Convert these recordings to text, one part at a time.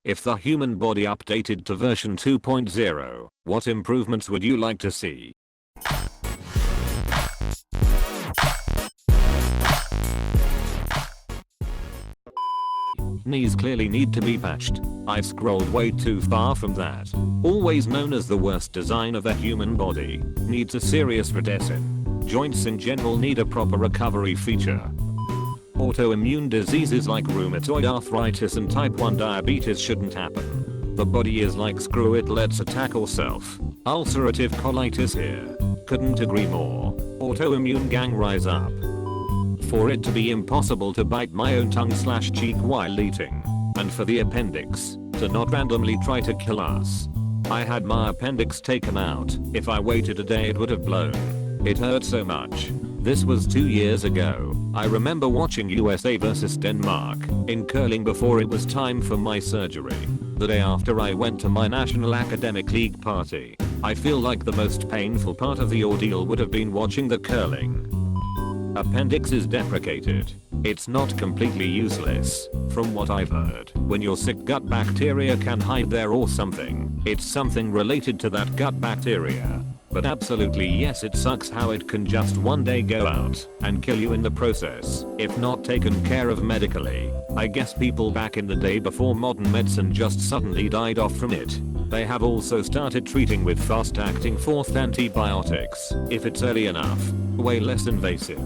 If the human body updated to version 2.0, what improvements would you like to see? Knees clearly need to be patched. I've scrolled way too far from that. Always known as the worst design of a human body, needs a serious redressing. Joints in general need a proper recovery feature. Autoimmune diseases like rheumatoid arthritis and type 1 diabetes shouldn't happen. The body is like screw it, let's attack ourselves. Ulcerative colitis here. Couldn't agree more. Autoimmune gang rise up. For it to be impossible to bite my own tongue/cheek while eating. And for the appendix to not randomly try to kill us. I had my appendix taken out. If I waited a day it would have blown. It hurt so much. This was 2 years ago. I remember watching USA vs Denmark in curling before it was time for my surgery. The day after I went to my National Academic League party. I feel like the most painful part of the ordeal would have been watching the curling. Appendix is deprecated. It's not completely useless. From what I've heard, when you're sick gut bacteria can hide there or something. It's something related to that gut bacteria. But absolutely yes, it sucks how it can just one day go out and kill you in the process if not taken care of medically. I guess people back in the day before modern medicine just suddenly died off from it. They have also started treating with fast-acting fourth antibiotics if it's early enough, way less invasive.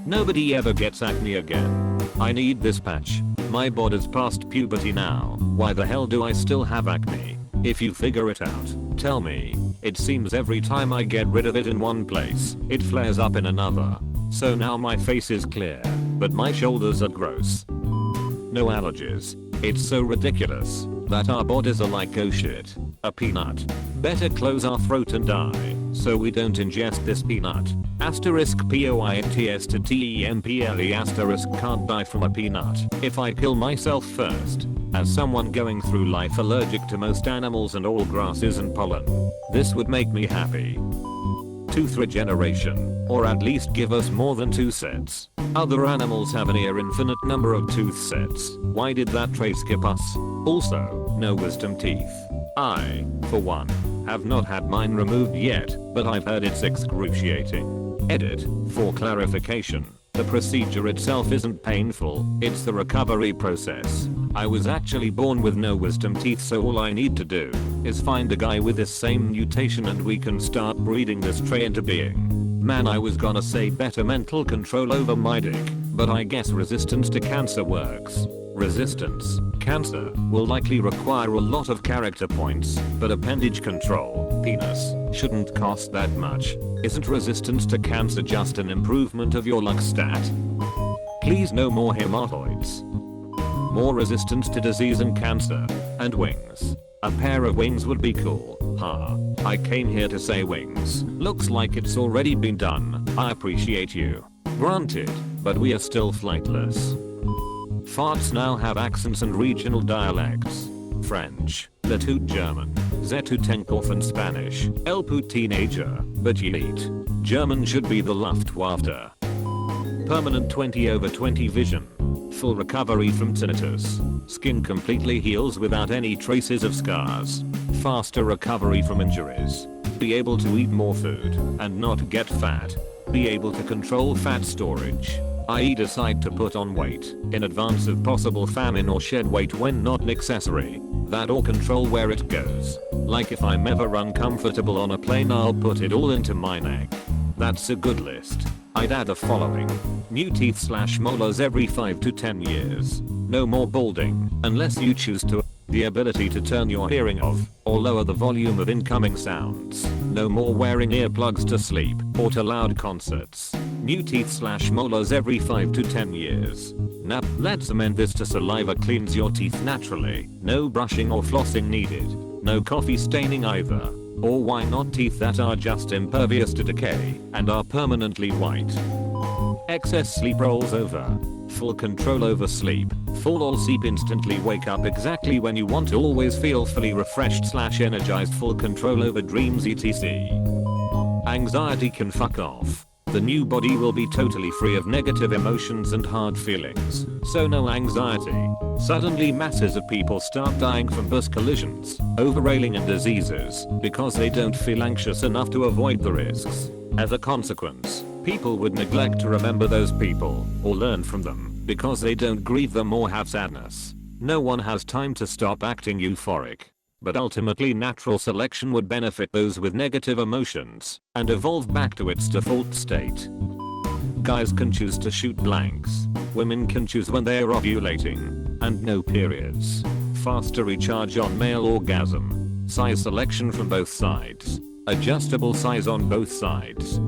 Nobody ever gets acne again. I need this patch. My body's past puberty now. Why the hell do I still have acne? If you figure it out, tell me. It seems every time I get rid of it in one place, it flares up in another. So now my face is clear, but my shoulders are gross. No allergies. It's so ridiculous that our bodies are like oh shit, a peanut. Better close our throat and die so we don't ingest this peanut. Asterisk POINTS to TEMPLE asterisk can't die from a peanut if I kill myself first. As someone going through life allergic to most animals and all grasses and pollen, this would make me happy. Tooth regeneration, or at least give us more than 2 sets. Other animals have a near infinite number of tooth sets. Why did that trait skip us? Also, no wisdom teeth. I, for one, have not had mine removed yet, but I've heard it's excruciating. Edit, for clarification. The procedure itself isn't painful, it's the recovery process. I was actually born with no wisdom teeth, so all I need to do is find a guy with this same mutation and we can start breeding this trait into being. Man, I was gonna say better mental control over my dick, but I guess resistance to cancer works. Resistance, cancer, will likely require a lot of character points, but appendage control, penis, shouldn't cost that much. Isn't resistance to cancer just an improvement of your luck stat? Please no more hematoids. More resistance to disease and cancer. And wings. A pair of wings would be cool, huh? I came here to say wings. Looks like it's already been done. I appreciate you. Granted, but we are still flightless. Farts now have accents and regional dialects. French, Le Tout German, Z tout Tenkopf and Spanish, El Put Teenager, but yeet. German should be the Luftwaffe. Permanent 20/20 vision. Full recovery from tinnitus. Skin completely heals without any traces of scars. Faster recovery from injuries. Be able to eat more food and not get fat. Be able to control fat storage. I.e. decide to put on weight in advance of possible famine or shed weight when not necessary. That or control where it goes. Like if I'm ever uncomfortable on a plane, I'll put it all into my neck. That's a good list. I'd add the following. New teeth/molars every 5 to 10 years. No more balding, unless you choose to. The ability to turn your hearing off, or lower the volume of incoming sounds. No more wearing earplugs to sleep, or to loud concerts. New teeth/molars every 5 to 10 years. Now, let's amend this to saliva cleans your teeth naturally. No brushing or flossing needed. No coffee staining either. Or why not teeth that are just impervious to decay and are permanently white. Excess sleep rolls over. Full control over sleep. Fall all sleep, instantly wake up exactly when you want to, always feel fully refreshed/energized. Full control over dreams etc. Anxiety can fuck off. The new body will be totally free of negative emotions and hard feelings, so no anxiety. Suddenly masses of people start dying from bus collisions, overrailing and diseases because they don't feel anxious enough to avoid the risks. As a consequence, people would neglect to remember those people or learn from them because they don't grieve them or have sadness. No one has time to stop acting euphoric. But ultimately natural selection would benefit those with negative emotions and evolve back to its default state. Guys can choose to shoot blanks. Women can choose when they are ovulating. And no periods. Faster recharge on male orgasm. Size selection from both sides. Adjustable size on both sides.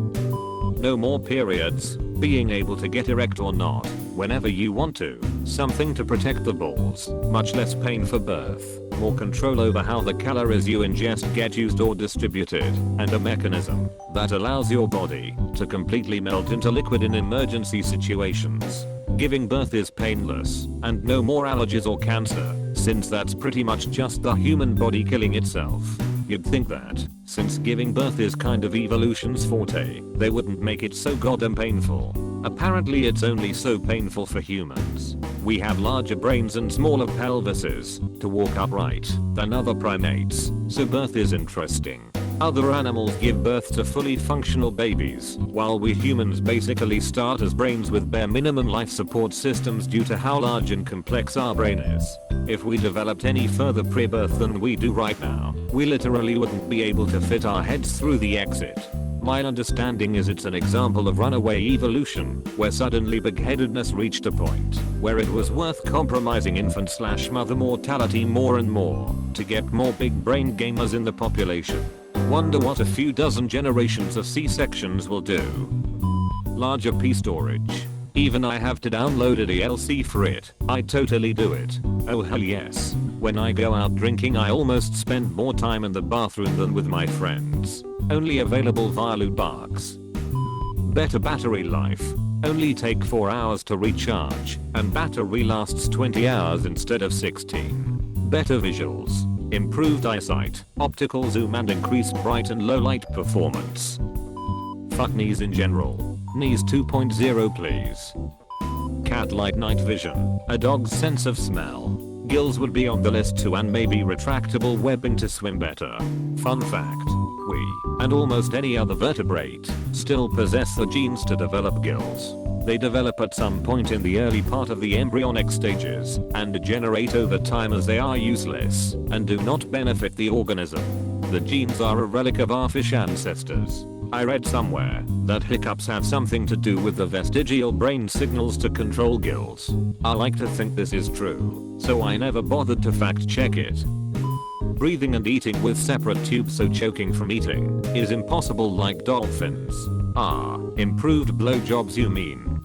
No more periods. Being able to get erect or not, whenever you want to. Something to protect the balls. Much less pain for birth. More control over how the calories you ingest get used or distributed, and a mechanism that allows your body to completely melt into liquid in emergency situations. Giving birth is painless, and no more allergies or cancer, since that's pretty much just the human body killing itself. You'd think that, since giving birth is kind of evolution's forte, they wouldn't make it so goddamn painful. Apparently it's only so painful for humans. We have larger brains and smaller pelvises to walk upright than other primates, so birth is interesting. Other animals give birth to fully functional babies, while we humans basically start as brains with bare minimum life support systems due to how large and complex our brain is. If we developed any further pre-birth than we do right now, we literally wouldn't be able to fit our heads through the exit. My understanding is it's an example of runaway evolution, where suddenly big-headedness reached a point where it was worth compromising infant/mother mortality more and more to get more big-brained gamers in the population. Wonder what a few dozen generations of C-sections will do. Larger P storage. Even I have to download a DLC for it. I totally do it. Oh hell yes. When I go out drinking I almost spend more time in the bathroom than with my friends. Only available via loot box. Better battery life. Only take 4 hours to recharge, and battery lasts 20 hours instead of 16. Better visuals. Improved eyesight, optical zoom and increased bright and low light performance. Fuck knees in general. Knees 2.0 please. Cat-like night vision, a dog's sense of smell. Gills would be on the list too, and maybe retractable webbing to swim better. Fun fact. We, and almost any other vertebrate, still possess the genes to develop gills. They develop at some point in the early part of the embryonic stages, and degenerate over time as they are useless, and do not benefit the organism. The genes are a relic of our fish ancestors. I read somewhere that hiccups have something to do with the vestigial brain signals to control gills. I like to think this is true, so I never bothered to fact check it. Breathing and eating with separate tubes so choking from eating is impossible like dolphins. Ah, improved blowjobs you mean.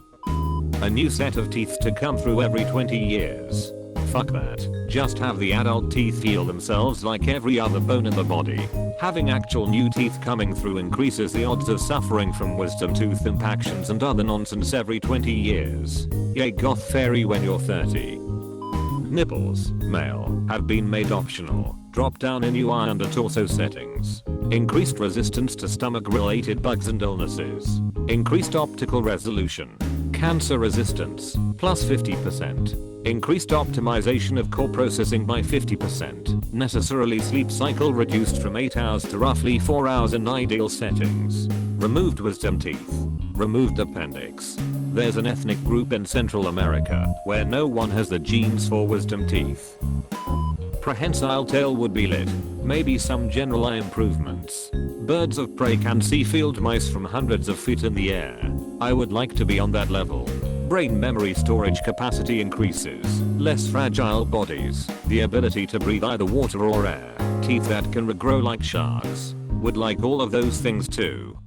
A new set of teeth to come through every 20 years. Fuck that. Just have the adult teeth heal themselves like every other bone in the body. Having actual new teeth coming through increases the odds of suffering from wisdom tooth impactions and other nonsense every 20 years. Yay goth fairy when you're 30. Nipples, male, have been made optional. Drop down in UI under torso settings. Increased resistance to stomach-related bugs and illnesses. Increased optical resolution. Cancer resistance, plus 50%. Increased optimization of core processing by 50%. Necessarily sleep cycle reduced from 8 hours to roughly 4 hours in ideal settings. Removed wisdom teeth. Removed appendix. There's an ethnic group in Central America where no one has the genes for wisdom teeth. Prehensile tail would be lit. Maybe some general eye improvements. Birds of prey can see field mice from hundreds of feet in the air. I would like to be on that level. Brain memory storage capacity increases. Less fragile bodies. The ability to breathe either water or air. Teeth that can regrow like sharks. Would like all of those things too.